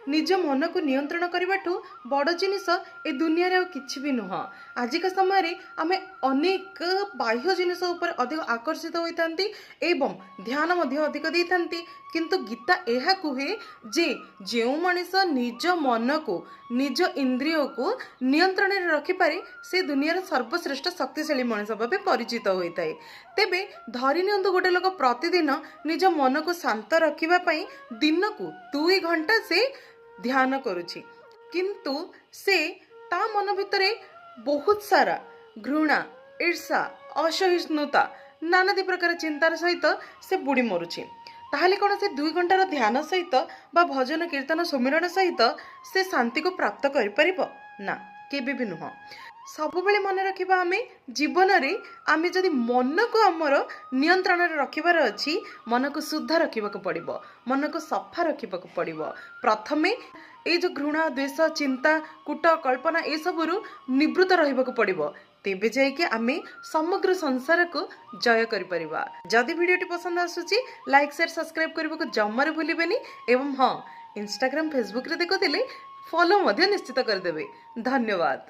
निज मन को नियंत्रण करने बड़ जिनिस ए दुनिया रे किछि भी नुह। आजिका समय रे आमे अनेक बाह्य जिनिस उपर अधिक आकर्षित होइतांती एवं ध्यान मध्य अधिक देइतांती, किंतु गीता एहा कुहे जे जेउ मनिष निज मन को निज इंद्रिय को नियंत्रण रे रखि पारे से दुनिया सर्वश्रेष्ठ शक्तिशाली मनिष भाबे परिचित होइताए। तेबे धरि नियंतु गोटे लोक प्रतिदिन निज मन को शांत रखिबा पई दिन को 2 घंटा से ध्यान करुछि, किंतु से ता मन भितरे बहुत सारा घृणा, ईर्षा, असहिष्णुता, नानादी प्रकार चिंतार सहित से बुड़ी मरुछि। ताहले कौन से 2 घंटार ध्यान सहित बा भजन कीर्तन सुमिरण सहित से शांति को प्राप्त कर परिबो ना, केबे भी नुह। सब बेले मन रखिबा आमे जीवन रे आमे जदि मन को हमर नियंत्रण रे रखिबार अछि, मन को शुद्ध रखिबाक पड़िबो, मन को सफा रखिबाक पड़िबो। प्रथमे ए जो घृणा, द्वेष, चिंता, कूट, कल्पना ए सबरु निवृत्त रहिबाक पड़िबो, तेबे जाय कि आमे समग्र संसार को जय करि परिबा। जदि वीडियोटी पसंद आसुची लाइक शेयर सब्सक्राइब करबाक जम्मारे भूलिबेनी एवं हां इंस्टाग्राम फेसबुक रे देखुथिले फॉलो मध्य निश्चित कर देबे। धन्यवाद।